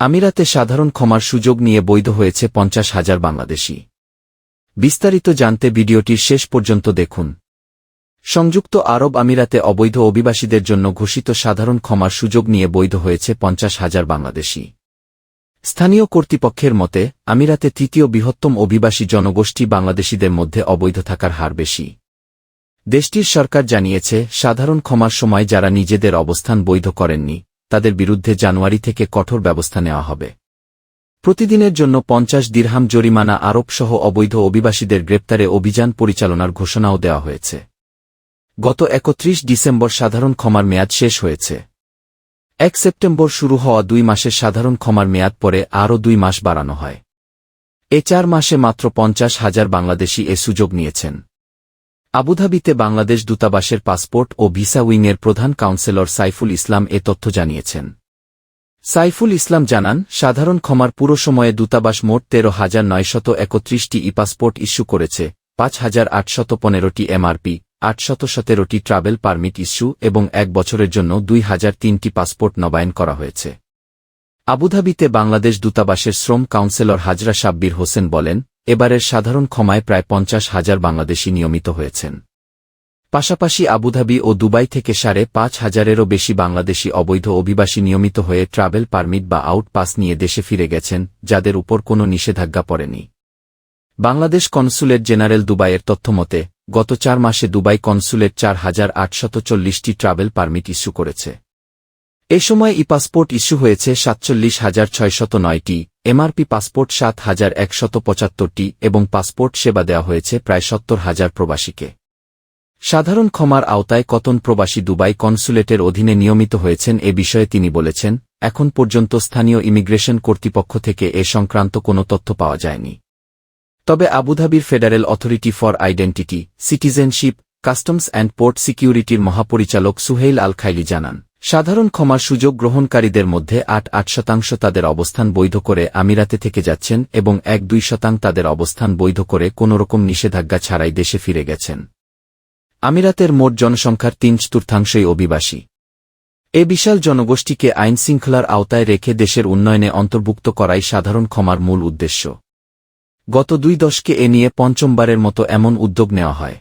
আমিরাতে সাধারণ ক্ষমার সুযোগ নিয়ে বৈধ হয়েছে 50,000 বাংলাদেশি। বিস্তারিত জানতে ভিডিওটির শেষ পর্যন্ত দেখুন। সংযুক্ত আরব আমিরাতে অবৈধ অভিবাসীদের জন্য ঘোষিত সাধারণ ক্ষমার সুযোগ নিয়ে বৈধ হয়েছে 50,000 বাংলাদেশি। স্থানীয় কর্তৃপক্ষের মতে, আমিরাতে তৃতীয় বৃহত্তম অভিবাসী জনগোষ্ঠী বাংলাদেশিদের মধ্যে অবৈধ থাকার হার বেশি। দেশটির সরকার জানিয়েছে, সাধারণ ক্ষমার সময় যারা নিজেদের অবস্থান বৈধ করেননি, তাদের বিরুদ্ধে জানুয়ারি থেকে কঠোর ব্যবস্থা নেওয়া হবে। প্রতিদিনের জন্য 50 দিরহাম জরিমানা আরোপসহ অবৈধ অভিবাসীদের গ্রেপ্তারে অভিযান পরিচালনার ঘোষণাও দেওয়া হয়েছে। গত 31 ডিসেম্বর সাধারণ ক্ষমার মেয়াদ শেষ হয়েছে। 1 সেপ্টেম্বর শুরু হওয়া 2 মাসের সাধারণ ক্ষমার মেয়াদ পরে আরও 2 মাস বাড়ানো হয়। এ 4 মাসে মাত্র 50,000 বাংলাদেশি এ সুযোগ নিয়েছেন। আবুধাবিতে বাংলাদেশ দূতাবাসের পাসপোর্ট ও ভিসা উইংয়ের প্রধান কাউন্সেলর সাইফুল ইসলাম এ তথ্য জানিয়েছেন। সাইফুল ইসলাম জানান, সাধারণ ক্ষমার পুরো সময়ে দূতাবাস মোট 13,931টি ই-পাসপোর্ট ইস্যু করেছে, 5,815টি এমআরপি, 817টি ট্রাভেল পারমিট ইস্যু এবং 1 বছরের জন্য 2,003টি পাসপোর্ট নবায়ন করা হয়েছে। আবুধাবিতে বাংলাদেশ দূতাবাসের শ্রম কাউন্সেলর হাজরা সাব্বির হোসেন বলেন, এবারের সাধারণ ক্ষমায় প্রায় 50,000 বাংলাদেশি নিয়মিত হয়েছেন। পাশাপাশি আবুধাবি ও দুবাই থেকে 5,500-এরও বেশি বাংলাদেশি অবৈধ অভিবাসী নিয়মিত হয়ে ট্রাভেল পারমিট বা আউট পাস নিয়ে দেশে ফিরে গেছেন, যাদের উপর কোনো নিষেধাজ্ঞা পড়েনি। বাংলাদেশ কনস্যুলেট জেনারেল দুবাইয়ের তথ্যমতে, গত 4 মাসে দুবাই কনস্যুলেট 4,840টি ট্রাভেল পারমিট ইস্যু করেছে। এ সময় ই-পাসপোর্ট ইস্যু হয়েছে 47,609টি, এমআরপি পাসপোর্ট 7,175টি এবং পাসপোর্ট সেবা দেওয়া হয়েছে প্রায় 70,000 প্রবাসীকে। সাধারণ ক্ষমার আওতায় কতজন প্রবাসী দুবাই কনস্যুলেটের অধীনে নিয়মিত হয়েছেন এ বিষয়ে তিনি বলেছেন, এখন পর্যন্ত স্থানীয় ইমিগ্রেশন কর্তৃপক্ষ থেকে এ সংক্রান্ত কোনো তথ্য পাওয়া যায়নি। তবে আবুধাবির federal authority for identity, citizenship, customs and port সিকিউরিটির মহাপরিচালক সুহেইল আল খাইলি জানান, সাধারণ ক্ষমার সুযোগ গ্রহণকারীদের মধ্যে 8% তাদের অবস্থান বৈধ করে আমিরাতে থেকে যাচ্ছেন এবং 1-2% তাদের অবস্থান বৈধ করে কোনোরকম নিষেধাজ্ঞা ছাড়াই দেশে ফিরে গেছেন। আমিরাতের মোট জনসংখ্যার 3/4 অভিবাসী। এ বিশাল জনগোষ্ঠীকে আইনশৃঙ্খলার আওতায় রেখে দেশের উন্নয়নে অন্তর্ভুক্ত করাই সাধারণ ক্ষমার মূল উদ্দেশ্য। গত 2 দশকে এ নিয়ে পঞ্চমবারের মতো এমন উদ্যোগ নেওয়া হয়।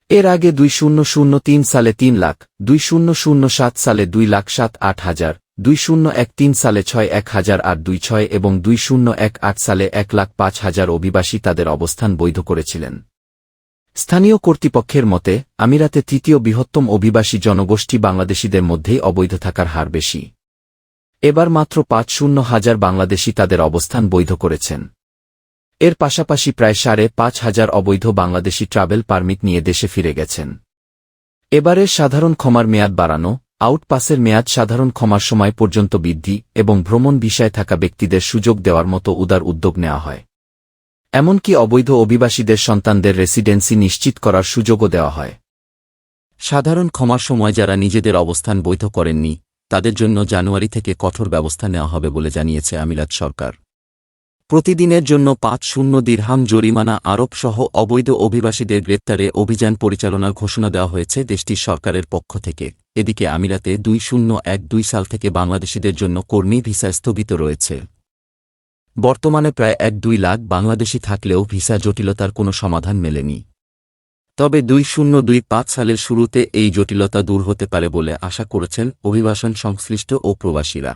এর আগে 2003 সালে 3 লাখ, 2007 সালে 2,07,800, 2013 সালে 6,1,826 এবং 2018 সালে 1,05,000 অভিবাসী তাদের অবস্থান বৈধ করেছিলেন। স্থানীয় কর্তৃপক্ষের মতে, আমিরাতে তৃতীয় বৃহত্তম অভিবাসী জনগোষ্ঠী বাংলাদেশিদের মধ্যেই অবৈধ থাকার হার বেশি। এবার মাত্র 50,000 বাংলাদেশি তাদের অবস্থান বৈধ করেছেন। এর পাশাপাশি প্রায় 5,500 অবৈধ বাংলাদেশি ট্রাভেল পারমিট নিয়ে দেশে ফিরে গেছেন। এবারের সাধারণ ক্ষমার মেয়াদ বাড়ানো, আউট পাসের মেয়াদ সাধারণ ক্ষমার সময় পর্যন্ত বৃদ্ধি এবং ভ্রমণ ভিসায় থাকা ব্যক্তিদের সুযোগ দেওয়ার মতো উদার উদ্যোগ নেওয়া হয়। এমনকি অবৈধ অভিবাসীদের সন্তানদের রেসিডেন্সি নিশ্চিত করার সুযোগও দেওয়া হয়। সাধারণ ক্ষমার সময় যারা নিজেদের অবস্থান বৈধ করেননি, তাদের জন্য জানুয়ারি থেকে কঠোর ব্যবস্থা নেওয়া হবে বলে জানিয়েছে আমিরাত সরকার। প্রতিদিনের জন্য 50 দিরহাম জরিমানা আরোপসহ অবৈধ অভিবাসীদের গ্রেপ্তারে অভিযান পরিচালনার ঘোষণা দেওয়া হয়েছে দেশটির সরকারের পক্ষ থেকে। এদিকে আমিরাতে 2012 সাল থেকে বাংলাদেশিদের জন্য কর্মী ভিসা স্থগিত রয়েছে। বর্তমানে প্রায় 1-2 লাখ বাংলাদেশি থাকলেও ভিসা জটিলতার কোনো সমাধান মেলেনি। তবে 2025 সালের শুরুতে এই জটিলতা দূর হতে পারে বলে আশা করেছেন অভিবাসন সংশ্লিষ্ট ও প্রবাসীরা।